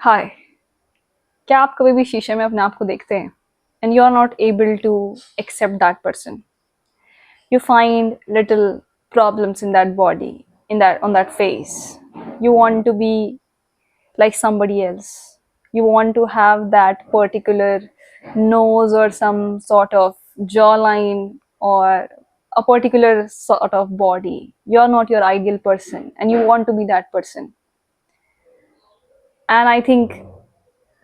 हाय। क्या आप कभी भी शीशे में अपने आप को देखते हैं and you are not able to accept that person? You find little problems in that body, in that on that face. You want to be like somebody else. You want to have that particular nose or some sort of jawline or a particular sort of body. You're not your ideal person and you want to be that person. And I think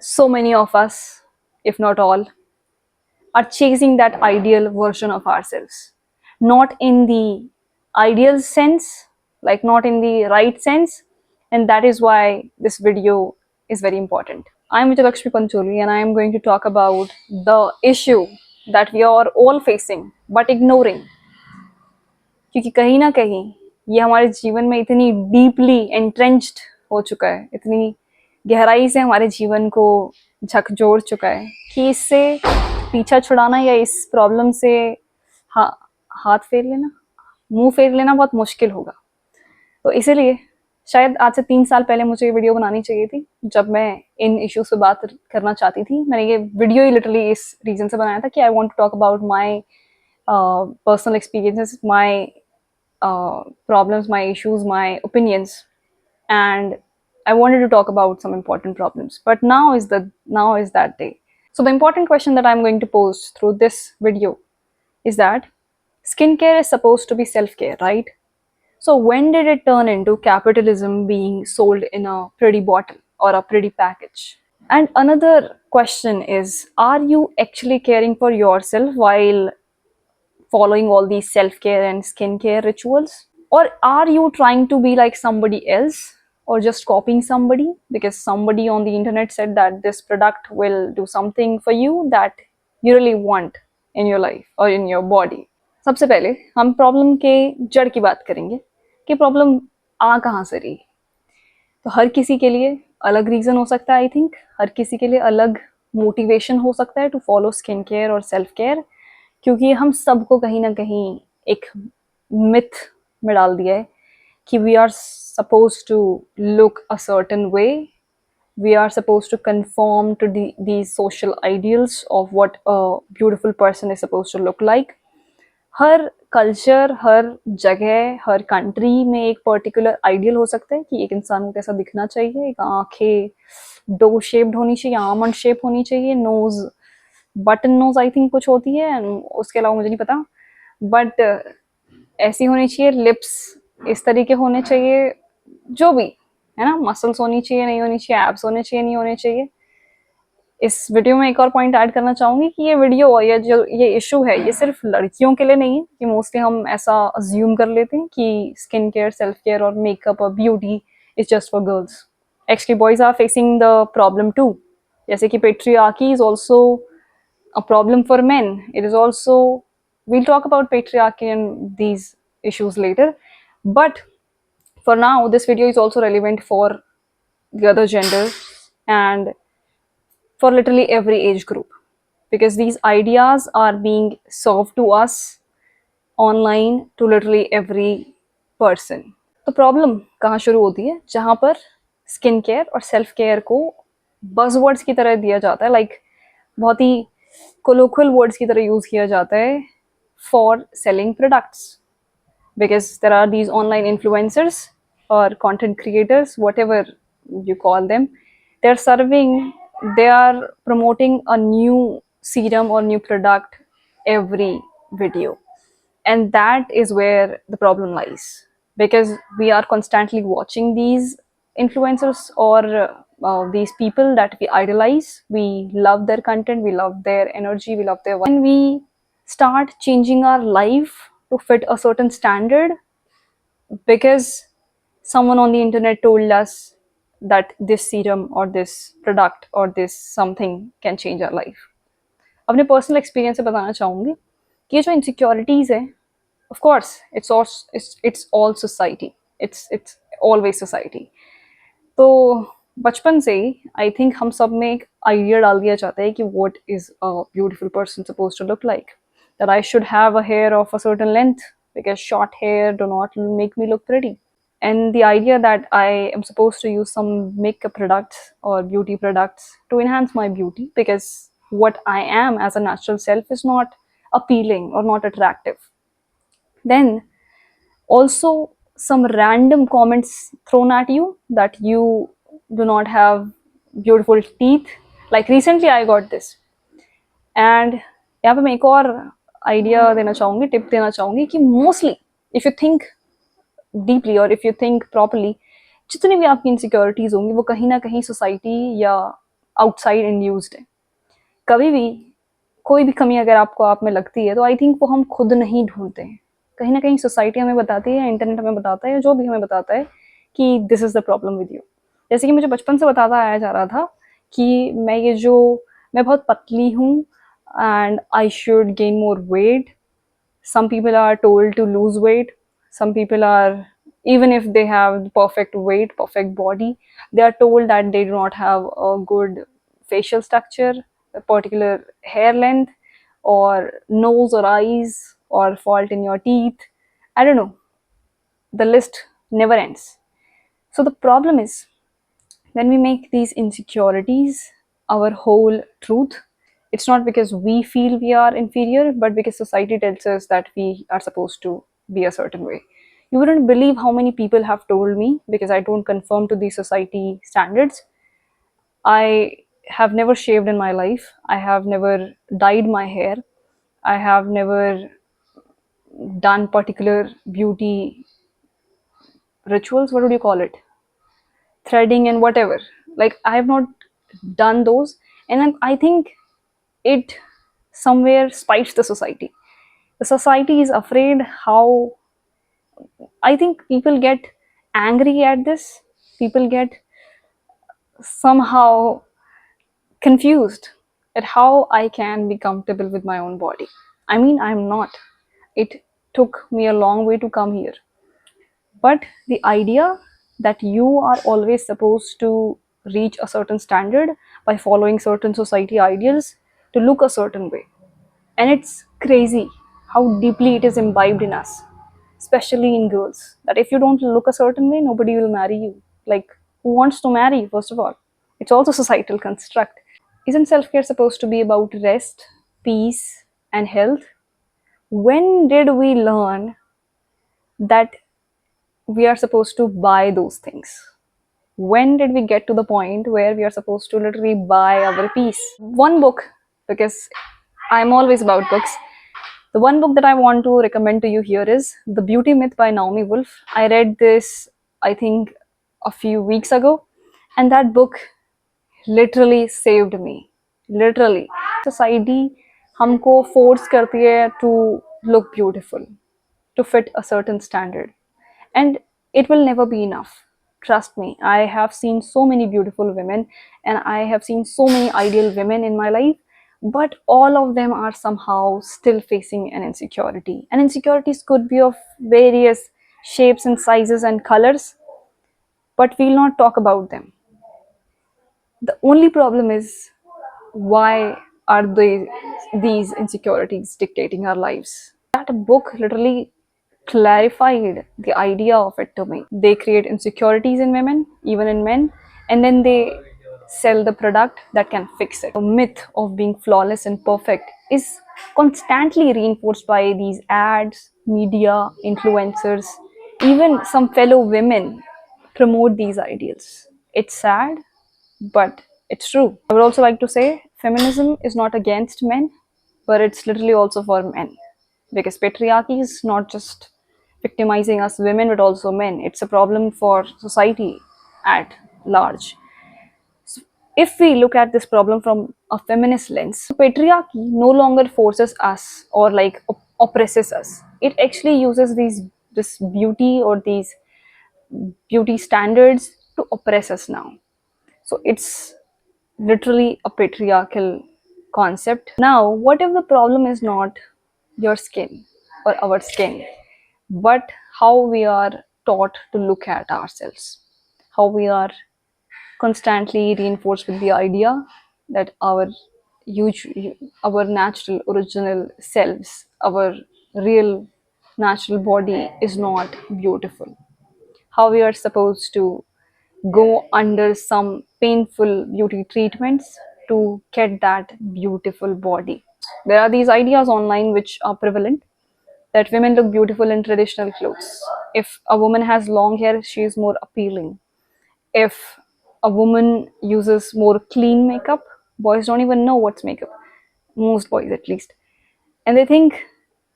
so many of us, if not all, are chasing that ideal version of ourselves. Not in the ideal sense, like not in the right sense. And that is why this video is very important. I'm Lakshmi Pancholi and I am going to talk about the issue that we are all facing but ignoring. क्योंकि कहीं ना कहीं ये हमारे जीवन में इतनी deeply entrenched हो चुका है, इतनी गहराई से हमारे जीवन को झकझोर चुका है कि इससे पीछा छुड़ाना या इस प्रॉब्लम से हा, हाथ फेर लेना, मुंह फेर लेना बहुत मुश्किल होगा. तो इसीलिए शायद आज से 3 साल पहले मुझे ये वीडियो बनानी चाहिए थी, जब मैं इन इश्यूज पे बात करना चाहती थी. मैंने ये वीडियो ही लिटरली इस रीजन से बनाया था कि I want to talk about my personal experiences, my problems, my issues, my opinions, and I wanted to talk about some important problems. But now is that day. So the important question that I'm going to pose through this video is that skincare is supposed to be self-care, right? So when did it turn into capitalism being sold in a pretty bottle or a pretty package? And another question is, are you actually caring for yourself while following all these self-care and skincare rituals? Or are you trying to be like somebody else or just copying somebody because somebody on the internet said that this product will do something for you that you really want in your life or in your body? सबसे पहले हम problem के जड़ की बात करेंगे कि problem आ कहाँ से रही. तो हर किसी के लिए अलग रीज़न हो सकता है. आई थिंक हर किसी के लिए अलग मोटिवेशन हो सकता है टू फॉलो स्किन केयर और सेल्फ केयर, क्योंकि हम सबको कहीं ना कहीं एक मिथ में डाल दिया है कि we are suppose to look a certain way, we are suppose to conform to these social ideals of what a beautiful person is supposed to look like. हर कल्चर, हर जगह, हर कंट्री में एक पर्टिकुलर आइडियल हो सकता है कि एक इंसान को कैसा दिखना चाहिए. एक आंखें डो शेप्ड होनी चाहिए, आमंड शेप होनी चाहिए, nose button nose I think कुछ होती है, उसके अलावा मुझे नहीं पता. बट ऐसी होनी चाहिए, लिप्स इस तरीके होने चाहिए, जो भी है ना, मसल्स होनी चाहिए, नहीं होनी चाहिए, एब्स होने चाहिए, नहीं होने चाहिए. इस वीडियो में एक और पॉइंट ऐड करना चाहूंगी कि ये वीडियो या जो ये इशू है ये सिर्फ लड़कियों के लिए नहीं है, कि मोस्टली हम ऐसा अज्यूम कर लेते हैं कि स्किन केयर, सेल्फ केयर और मेकअप और beauty is just for girls. Actually boys are facing the problem too. जैसे कि patriarchy is also a problem for men. It is also, we'll talk about patriarchy and these issues later. But for now, this video is also relevant for the other gender and for literally every age group, because these ideas are being served to us online to literally every person. तो problem कहाँ शुरू होती है? जहाँ पर skin care और self care को buzzwords की तरह दिया जाता है, लाइक बहुत ही colloquial words की तरह यूज किया जाता है for selling products, because there are these online influencers or content creators, whatever you call them. They are promoting a new serum or new product every video, and that is where the problem lies, because we are constantly watching these influencers or these people that we idolize. We love their content, we love their energy, we love their vibe, and we start changing our life to fit a certain standard because someone on the internet told us that this serum or this product or this something can change our life. अपने personal experience से बताना चाहूँगी कि ये जो insecurities है, of course it's all society, it's always society. तो बचपन से ही आई थिंक हम सब में एक आइडिया डाल दिया जाता है कि what is a beautiful person supposed to look like, that I should have a hair of a certain length because short hair do not make me look pretty. And the idea that I am supposed to use some makeup products or beauty products to enhance my beauty because what I am as a natural self is not appealing or not attractive. Then also some random comments thrown at you that you do not have beautiful teeth. Like recently I got this, and यहाँ पे मैं एक और idea देना चाहूँगी, tip देना चाहूँगी कि mostly if you think deeply और इफ़ यू थिंक प्रॉपरली, जितनी भी आपकी इनसिक्योरिटीज होंगी वो कहीं ना कहीं सोसाइटी या आउटसाइड इंड्यूस्ड है. कभी भी कोई भी कमी अगर आपको आप में लगती है तो आई थिंक वो हम खुद नहीं ढूंढते हैं, कहीं ना कहीं सोसाइटी हमें बताती है, इंटरनेट हमें बताता है, या जो भी हमें बताता है कि this is the problem with you. जैसे कि मुझे बचपन से बताता आया जा रहा था कि मैं बहुत पतली हूँ and I should gain more weight. Some people are told to lose weight. Some people are, even if they have the perfect weight, perfect body, they are told that they do not have a good facial structure, a particular hair length, or nose or eyes, or fault in your teeth. I don't know. The list never ends. So the problem is when we make these insecurities our whole truth, it's not because we feel we are inferior, but because society tells us that we are supposed to be a certain way. You wouldn't believe how many people have told me, because I don't conform to these society standards. I have never shaved in my life. I have never dyed my hair. I have never done particular beauty rituals. What would you call it? Threading and whatever. Like, I have not done those. And I think it somewhere spites the society. The society is afraid how, I think people get angry at this. People get somehow confused at how I can be comfortable with my own body. I mean, I'm not. It took me a long way to come here. But the idea that you are always supposed to reach a certain standard by following certain society ideals to look a certain way. And it's crazy how deeply it is imbibed in us, especially in girls. That if you don't look a certain way, nobody will marry you. Like, who wants to marry, first of all? It's also societal construct. Isn't self care supposed to be about rest, peace, and health? When did we learn that we are supposed to buy those things? When did we get to the point where we are supposed to literally buy our peace? One book, because I'm always about books. The one book that I want to recommend to you here is The Beauty Myth by Naomi Wolf. I read this, I think, a few weeks ago, and that book literally saved me. Literally. Society हमको force करती है to look beautiful, to fit a certain standard. And it will never be enough. Trust me, I have seen so many beautiful women and I have seen so many ideal women in my life, but all of them are somehow still facing an insecurity. And insecurities could be of various shapes and sizes and colors, but we'll not talk about them. The only problem is, why are these insecurities dictating our lives? That book literally clarified the idea of it to me. They create insecurities in women, even in men, and then they sell the product that can fix it. The myth of being flawless and perfect is constantly reinforced by these ads, media, influencers, even some fellow women promote these ideals. It's sad, but it's true. I would also like to say feminism is not against men, but it's literally also for men. Because patriarchy is not just victimizing us women, but also men. It's a problem for society at large. If we look at this problem from a feminist lens, patriarchy no longer forces us or like oppresses us. It actually uses this beauty or these beauty standards to oppress us now. So it's literally a patriarchal concept. Now, what if the problem is not your skin or our skin, but how we are taught to look at ourselves? How we are constantly reinforced with the idea that huge, our natural, original selves, our real natural body is not beautiful. how we are supposed to go under some painful beauty treatments to get that beautiful body. There are these ideas online which are prevalent that women look beautiful in traditional clothes. If a woman has long hair, she is more appealing. If a woman uses more clean makeup, boys don't even know what's makeup, most boys at least. And they think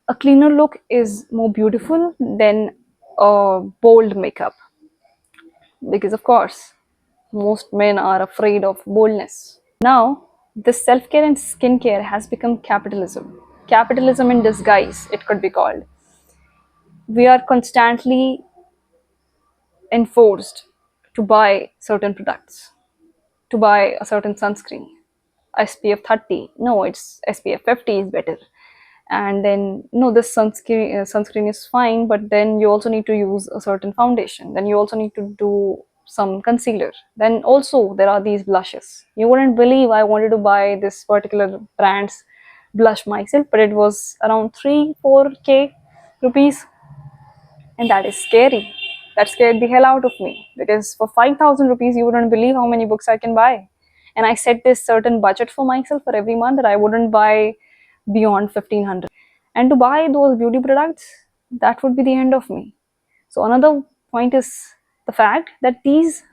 a cleaner look is more beautiful than a bold makeup. Because, of course, most men are afraid of boldness. Now, this self care and skincare has become capitalism. Capitalism in disguise, it could be called. We are constantly enforced to buy certain products, to buy a certain sunscreen. SPF 30, no, it's SPF 50 is better. And then, no, this sunscreen is fine, but then you also need to use a certain foundation. Then you also need to do some concealer. Then also there are these blushes. You wouldn't believe I wanted to buy this particular brand's blush myself, but it was around 3 4k rupees, and that is scary. That scared the hell out of me, because for 5,000 rupees you wouldn't believe how many books I can buy. And I set this certain budget for myself for every month that I wouldn't buy beyond 1,500. And to buy those beauty products, that would be the end of me. So another point is the fact that these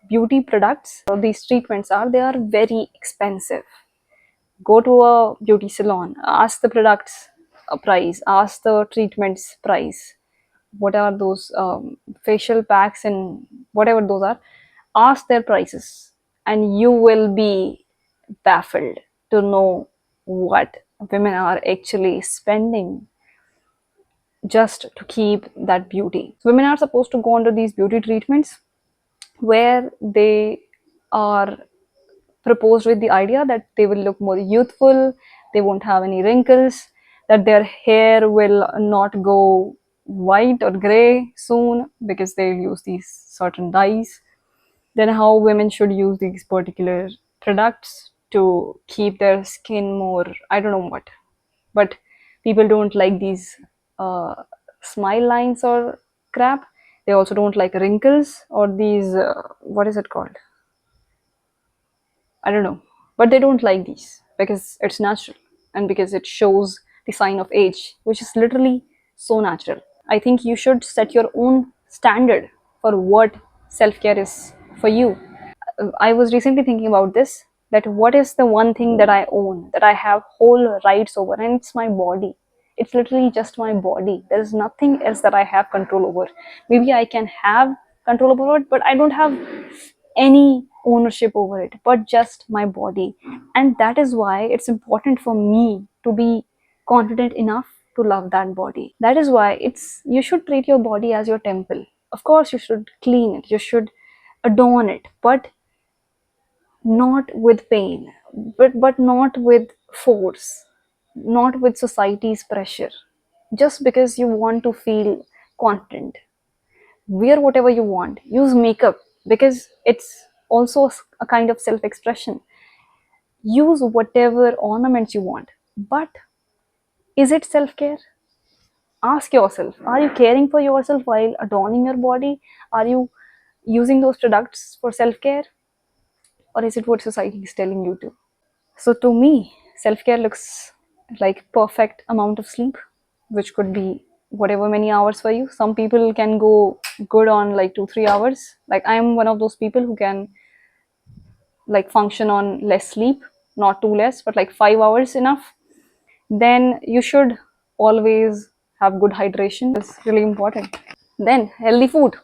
beauty products or these treatments they are very expensive. Go to a beauty salon, ask the products price, ask the treatments price, what are those facial packs and whatever those are, ask their prices, and you will be baffled to know what women are actually spending just to keep that beauty. Women are supposed to go under these beauty treatments where they are proposed with the idea that they will look more youthful, they won't have any wrinkles, that their hair will not go white or gray soon because they'll use these certain dyes. Then, how women should use these particular products to keep their skin more, I don't know what. But people don't like these uh, smile lines or crap. They also don't like wrinkles or these, what is it called? I don't know. But they don't like these because it's natural and because it shows the sign of age, which is literally so natural. I think you should set your own standard for what self care is for you. I was recently thinking about this, that what is the one thing that I own, that I have whole rights over, and it's my body. It's literally just my body. There is nothing else that I have control over. Maybe I can have control over it, but I don't have any ownership over it, but just my body. And that is why it's important for me to be confident enough to love that body. That is why you should treat your body as your temple. Of course, you should clean it, you should adorn it, but not with pain, but not with force, not with society's pressure. Just because you want to feel confident, wear whatever you want, use makeup because it's also a kind of self-expression. Use whatever ornaments you want, but is it self-care? Ask yourself, are you caring for yourself while adorning your body? Are you using those products for self-care, or is it what society is telling you to? So to me, self-care looks like perfect amount of sleep, which could be whatever many hours for you. Some people can go good on like 2 3 hours. Like I'm one of those people who can like function on less sleep, not too less, but like 5 hours enough. Then you should always have good hydration. It's really important. Then healthy food.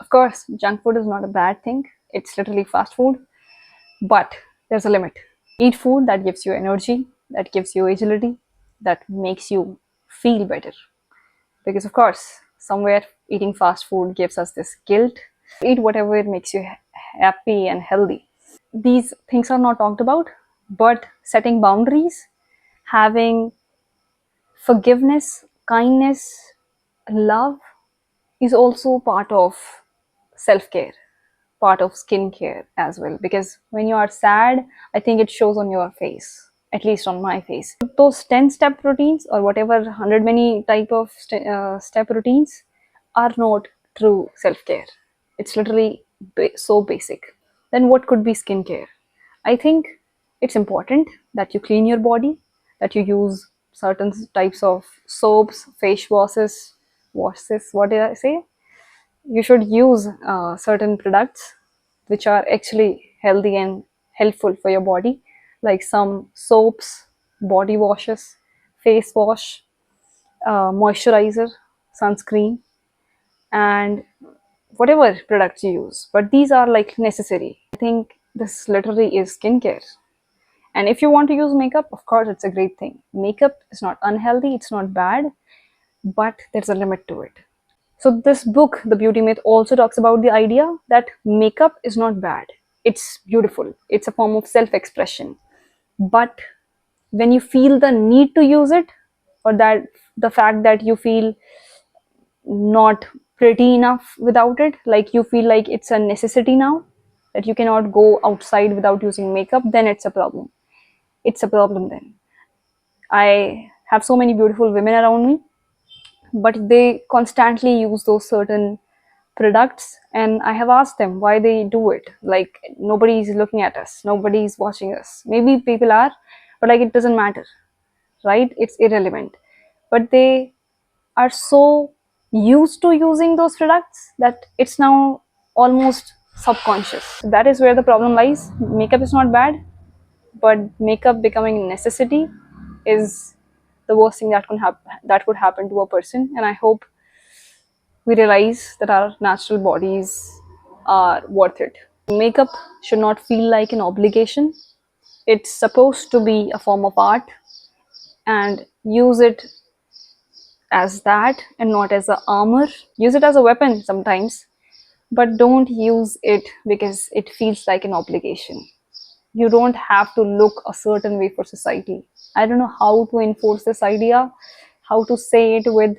Of course, junk food is not a bad thing. It's literally fast food. But there's a limit. Eat food that gives you energy, that gives you agility, that makes you feel better. Because, of course, somewhere eating fast food gives us this guilt. Eat whatever it makes you happy and healthy. These things are not talked about, but setting boundaries, having forgiveness, kindness, love is also part of self care, part of skincare as well. Because when you are sad, I think it shows on your face, at least on my face. Those 10-step routines or whatever 100 many type of step routines are not true self-care. It's literally so basic. Then what could be skincare? I think it's important that you clean your body, that you use certain types of soaps, face washes, what did I say? You should use certain products which are actually healthy and helpful for your body, like some soaps, body washes, face wash, moisturizer, sunscreen, and whatever products you use. But these are like necessary. I think this literally is skincare. And if you want to use makeup, of course, it's a great thing. Makeup is not unhealthy, it's not bad, but there's a limit to it. So, this book, The Beauty Myth, also talks about the idea that makeup is not bad. It's beautiful, it's a form of self expression. But when you feel the need to use it, or that the fact that you feel not pretty enough without it, like you feel like it's a necessity now, that you cannot go outside without using makeup, then it's a problem. It's a problem then. I have so many beautiful women around me, but they constantly use those certain products, and I have asked them why they do it. Like, nobody is looking at us, nobody is watching us. Maybe people are, but like, it doesn't matter, right? It's irrelevant. But they are so used to using those products that it's now almost subconscious. That is where the problem lies. Makeup is not bad, but makeup becoming a necessity is the worst thing that could happen to a person. And I hope we realize that our natural bodies are worth it. Makeup should not feel like an obligation. It's supposed to be a form of art, and use it as that and not as a armor. Use it as a weapon sometimes, but don't use it because it feels like an obligation. You don't have to look a certain way for society. I don't know how to enforce this idea, how to say it with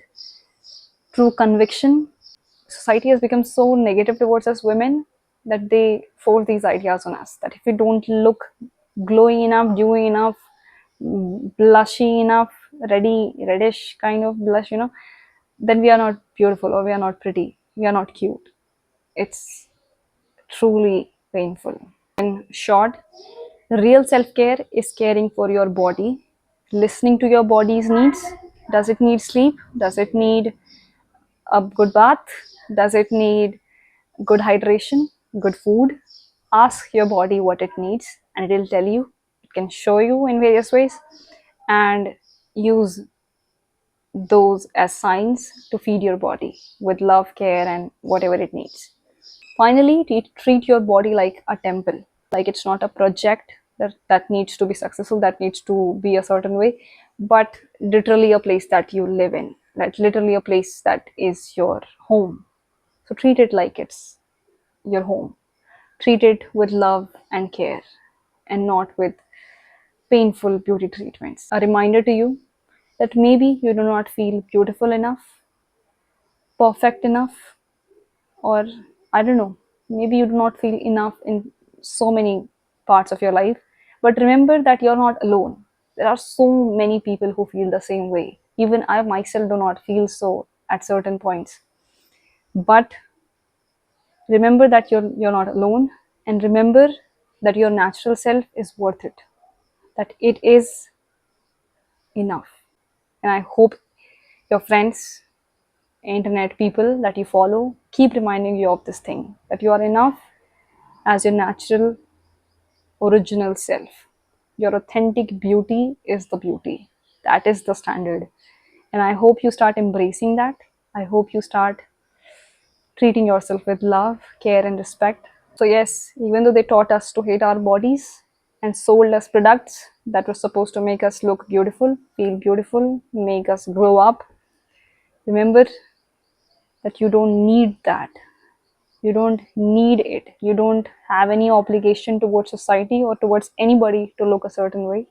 true conviction. Society has become so negative towards us women that they force these ideas on us, that if we don't look glowing enough, dewy enough, blushy enough, reddish kind of blush, then we are not beautiful, or we are not pretty, we are not cute. It's truly painful. In short, real self-care is caring for your body, listening to your body's needs. Does it need sleep? Does it need a good bath? Does it need good hydration, good food? Ask your body what it needs, and it will tell you. It can show you in various ways, and use those as signs to feed your body with love, care, and whatever it needs. Finally, treat your body like a temple. Like, it's not a project that needs to be successful, that needs to be a certain way, but literally a place that you live in, like literally a place that is your home. So treat it like it's your home. Treat it with love and care, and not with painful beauty treatments. A reminder to you that maybe you do not feel beautiful enough, perfect enough, or I don't know, maybe you do not feel enough in so many parts of your life. But remember that you're not alone. There are so many people who feel the same way. Even I myself do not feel so at certain points. But remember that you're not alone, and remember that your natural self is worth it, that it is enough. And I hope your friends, internet people that you follow, keep reminding you of this thing, that you are enough as your natural, original self. Your authentic beauty is the beauty. That is the standard. And I hope you start embracing that. I hope you start treating yourself with love, care, and respect. So, yes, even though they taught us to hate our bodies and sold us products that were supposed to make us look beautiful, feel beautiful, make us grow up, remember that you don't need that. You don't need it. You don't have any obligation towards society or towards anybody to look a certain way.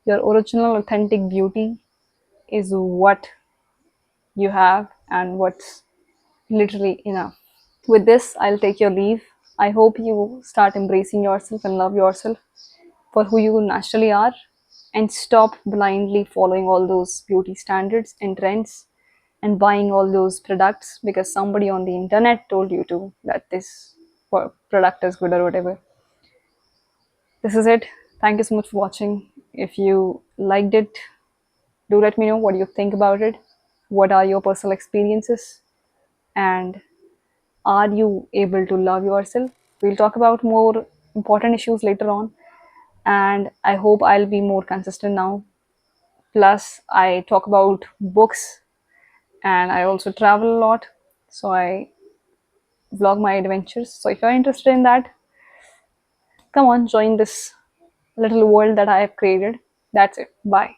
Your original, authentic beauty is what you have, and what's literally enough. With this, I'll take your leave. I hope you start embracing yourself and love yourself for who you naturally are, and stop blindly following all those beauty standards and trends and buying all those products because somebody on the internet told you to, that this product is good or whatever. This is it. Thank you so much for watching. If you liked it, do let me know what you think about it. What are your personal experiences? And are you able to love yourself? We'll talk about more important issues later on. And I hope I'll be more consistent now. Plus, I talk about books and I also travel a lot. So I vlog my adventures. So if you're interested in that, come on, join this little world that I have created. That's it. Bye.